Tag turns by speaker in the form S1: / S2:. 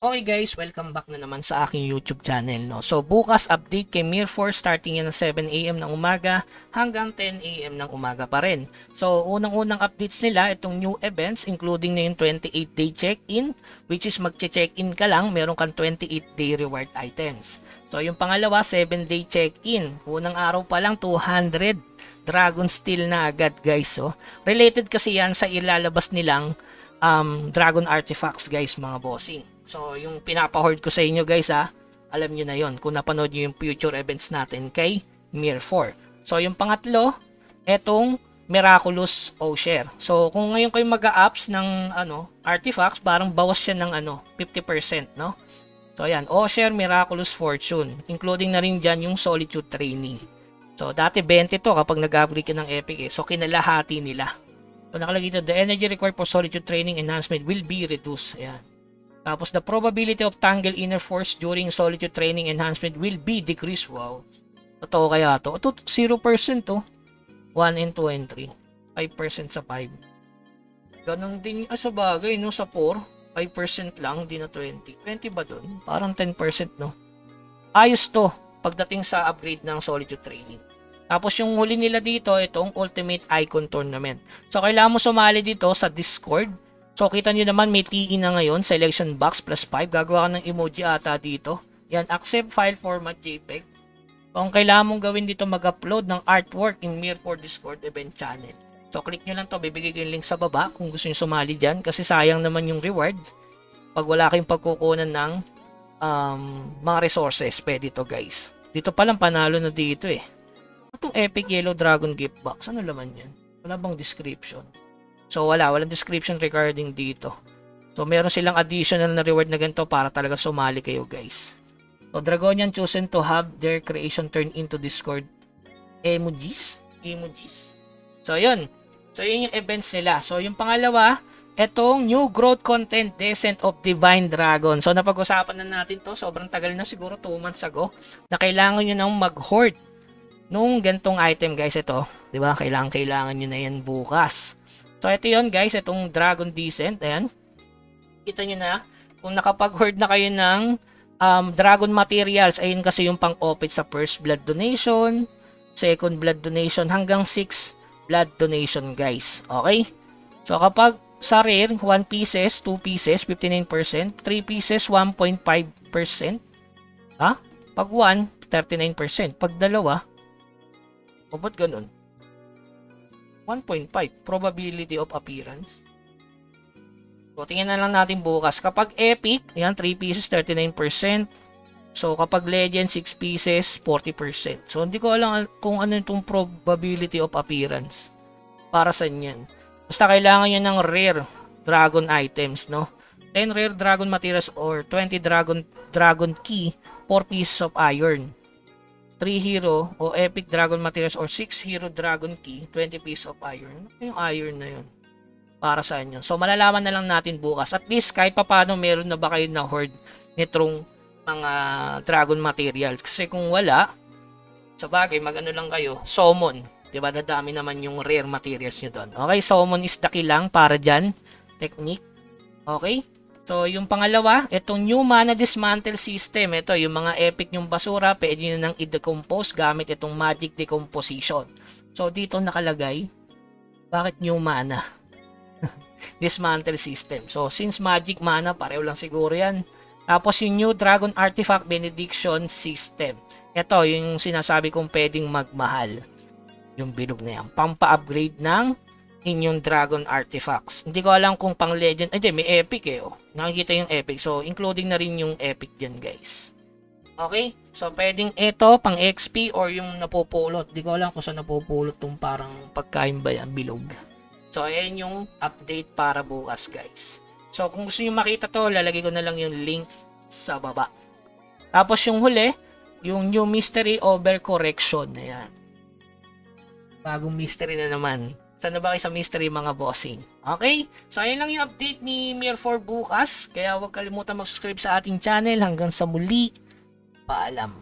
S1: Okay guys, welcome back na naman sa aking YouTube channel. No? So bukas update kay Mir 4 starting yan ng 7 AM ng umaga hanggang 10 AM ng umaga pa rin. So unang-unang updates nila itong new events including na yung 28-day check-in, which is magche-check-in ka lang, meron kang 28-day reward items. So yung pangalawa, 7-day check-in. Unang araw pa lang 200 Dragon Steel na agad guys. So related kasi yan sa ilalabas nilang Dragon Artifacts guys mga bossing. So, yung pinapahord ko sa inyo guys alam nyo na yon kung napanood nyo yung future events natin kay Mir 4. So, yung pangatlo, etong Miraculous Osher. So, kung ngayon kayo mag-a-apps ng artifacts, parang bawas siya ng 50%, no? So, ayan, Osher, Miraculous Fortune, including na rin dyan yung Solitude Training. So, dati 20 to kapag nag-upgrade ka ng Epic So, kinalahati nila. So, nakalagay dito, the energy required for Solitude Training enhancement will be reduced. Ayan. Tapos, the probability of Tangle Inner Force during Solitude Training Enhancement will be decreased. Wow. Totoo kaya to? Ito, 0% to. 1 and 2 and 3. 5% sa 5. Ganon din sa bagay, no? Sa 4, 5% lang, di na 20. 20 ba dun? Parang 10%, no? Ayos to, pagdating sa upgrade ng Solitude Training. Tapos, yung huli nila dito, itong Ultimate Icon Tournament. So, kailangan mo sumali dito sa Discord. So, kita nyo naman may TE na ngayon, selection box plus 5. Gagawa ka ng emoji ata dito. Yan, accept file format JPEG. Kung kailangan mong gawin dito, mag-upload ng artwork in Mir 4 Discord event channel. So, click nyo lang to, bibigay ko yung link sa baba kung gusto nyo sumali dyan. Kasi sayang naman yung reward. Pag wala kayong pagkukunan ng mga resources, pwede to guys. Dito palang panalo na dito eh. Itong Epic Yellow Dragon Gift Box, ano laman yan? Wala bang description? So walang description regarding dito. So meron silang additional na reward na ganito para talaga sumali kayo guys. So Dragonian chosen to have their creation turned into Discord emojis. So yun. So yun yung events nila. So yung pangalawa, etong new growth content Descent of Divine Dragon. So napag-usapan na natin to. Sobrang tagal na, siguro 2 months ago, na kailangan nyo nang mag-hoard nung gantong item guys. Ito, di ba? Kailangan nyo na yan bukas. So, ito yun guys, itong Dragon Descent, ayan. Kita nyo na, kung nakapag-hoard na kayo ng Dragon Materials, ayun kasi yung pang-opit sa first blood donation, second blood donation, hanggang 6 blood donation guys. Okay? So, kapag sa rare, 1 pieces, 2 pieces, 59%, 3 pieces, 1.5%. Ha? Pag 1, 39%. Pag dalawa, o ba't ganun? 1.5 probability of appearance. So, tingnan na lang natin bukas. Kapag epic, yan, 3 pieces, 39%. So, kapag legend, 6 pieces, 40%. So, hindi ko alam kung ano itong probability of appearance. Para sa yan. Basta kailangan nyo ng rare dragon items, no? 10 rare dragon materials or 20 dragon key, 4 pieces of iron. 3 hero o epic dragon materials or 6 hero dragon key, 20 pieces of iron. Yung iron na yun para sa inyo. So malalaman na lang natin bukas. At least kahit papaano meron na ba kayo na hoard nitong mga dragon materials. Kasi kung wala, sa bagay mag-ano lang kayo, summon. Diba, dadami naman yung rare materials nyo doon. Okay, summon is the key lang para dyan. Technique. Okay. So, yung pangalawa, itong new mana dismantle system. Ito, yung mga epic yung basura, pwede nyo nang i-decompose gamit itong magic decomposition. So, dito nakalagay, bakit new mana? Dismantle system. So, since magic mana, pareho lang siguro yan. Tapos, yung new dragon artifact benediction system. Ito, yung sinasabi kong pwedeng magmahal. Yung bilog na yan. Pampa-upgrade ng inyong dragon artifacts. Hindi ko alam kung pang legend. Hindi, may epic eh. Oh. Nakikita yung epic. So, including na rin yung epic dyan guys. Okay? So, pwedeng ito pang XP or yung napupulot. Hindi ko alam kung saan napupulot itong parang pagkain ba yan, bilog. So, ayan yung update para bukas guys. So, kung gusto nyo makita to, lalagay ko na lang yung link sa baba. Tapos yung huli, yung new mystery overcorrection. Ayan. Bagong mystery na naman. Sana ba kayo sa mystery mga bossing? Okay? So, ayun lang yung update ni Mir 4 bukas. Kaya huwag kalimutan mag-subscribe sa ating channel. Hanggang sa muli. Paalam.